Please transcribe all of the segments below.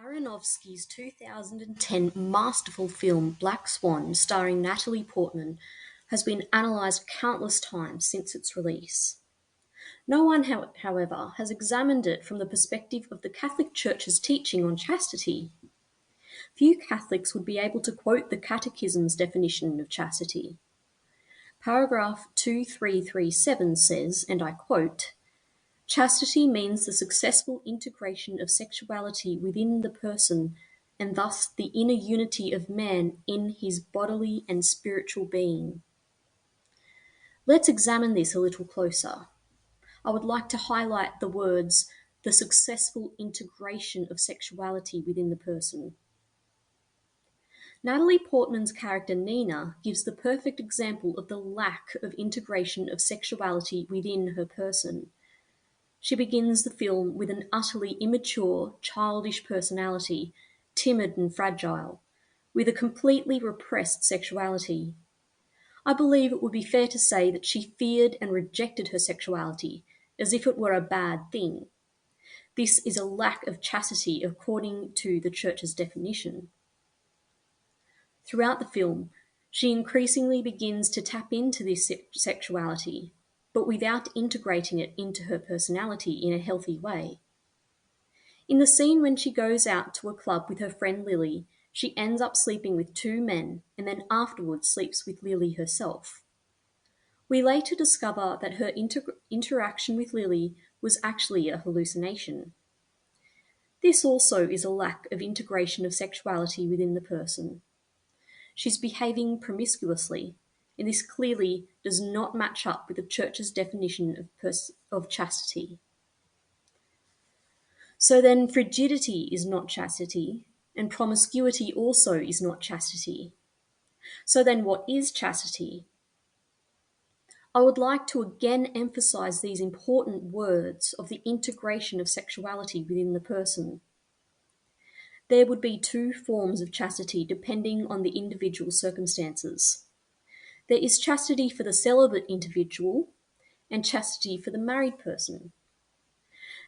Aronofsky's 2010 masterful film Black Swan, starring Natalie Portman, has been analysed countless times since its release. No one, however, has examined it from the perspective of the Catholic Church's teaching on chastity. Few Catholics would be able to quote the Catechism's definition of chastity. Paragraph 2337 says, and I quote, "Chastity means the successful integration of sexuality within the person and thus the inner unity of man in his bodily and spiritual being." Let's examine this a little closer. I would like to highlight the words, the successful integration of sexuality within the person. Natalie Portman's character Nina gives the perfect example of the lack of integration of sexuality within her person. She begins the film with an utterly immature, childish personality, timid and fragile, with a completely repressed sexuality. I believe it would be fair to say that she feared and rejected her sexuality, as if it were a bad thing. This is a lack of chastity according to the Church's definition. Throughout the film, she increasingly begins to tap into this sexuality, but without integrating it into her personality in a healthy way. In the scene when she goes out to a club with her friend Lily, she ends up sleeping with two men and then afterwards sleeps with Lily herself. We later discover that her interaction with Lily was actually a hallucination. This also is a lack of integration of sexuality within the person. She's behaving promiscuously, and this clearly does not match up with the Church's definition of chastity. So then frigidity is not chastity, and promiscuity also is not chastity. So then what is chastity? I would like to again emphasize these important words of the integration of sexuality within the person. There would be two forms of chastity depending on the individual circumstances. There is chastity for the celibate individual and chastity for the married person.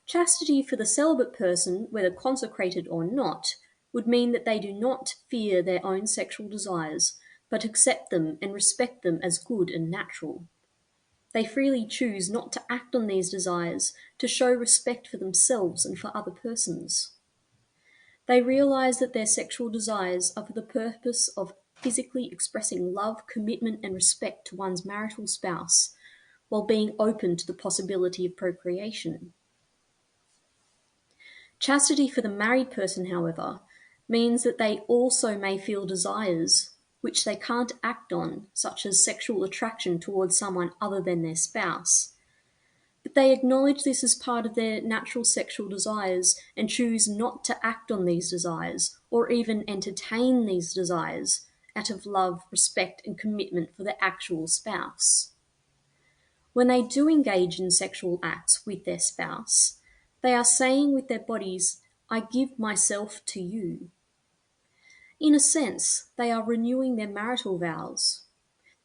Chastity for the celibate person, whether consecrated or not, would mean that they do not fear their own sexual desires, but accept them and respect them as good and natural. They freely choose not to act on these desires to show respect for themselves and for other persons. They realize that their sexual desires are for the purpose of physically expressing love, commitment, and respect to one's marital spouse, while being open to the possibility of procreation. Chastity for the married person, however, means that they also may feel desires which they can't act on, such as sexual attraction towards someone other than their spouse. But they acknowledge this as part of their natural sexual desires and choose not to act on these desires or even entertain these desires out of love, respect, and commitment for their actual spouse. When they do engage in sexual acts with their spouse, they are saying with their bodies, "I give myself to you." In a sense, they are renewing their marital vows.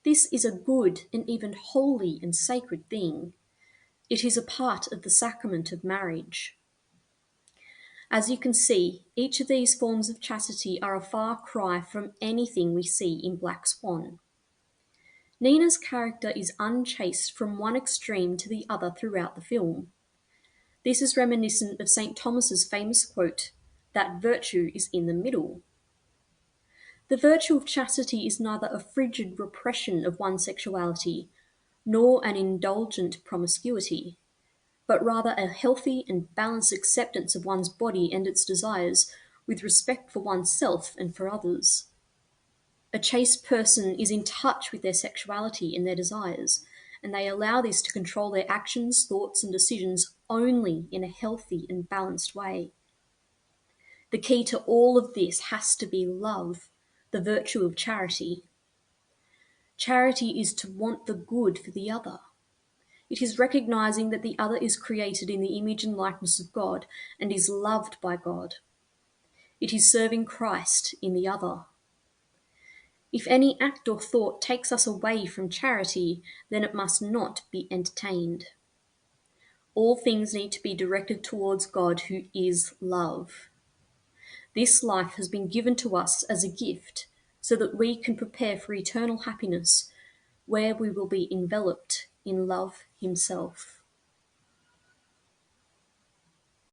This is a good and even holy and sacred thing. It is a part of the sacrament of marriage. As you can see, each of these forms of chastity are a far cry from anything we see in Black Swan. Nina's character is unchaste from one extreme to the other throughout the film. This is reminiscent of St. Thomas's famous quote, that virtue is in the middle. The virtue of chastity is neither a frigid repression of one's sexuality, nor an indulgent promiscuity, but rather a healthy and balanced acceptance of one's body and its desires with respect for oneself and for others. A chaste person is in touch with their sexuality and their desires, and they allow this to control their actions, thoughts, and decisions only in a healthy and balanced way. The key to all of this has to be love, the virtue of charity. Charity is to want the good for the other. It is recognizing that the other is created in the image and likeness of God and is loved by God. It is serving Christ in the other. If any act or thought takes us away from charity, then it must not be entertained. All things need to be directed towards God, who is love. This life has been given to us as a gift so that we can prepare for eternal happiness, where we will be enveloped in love Himself.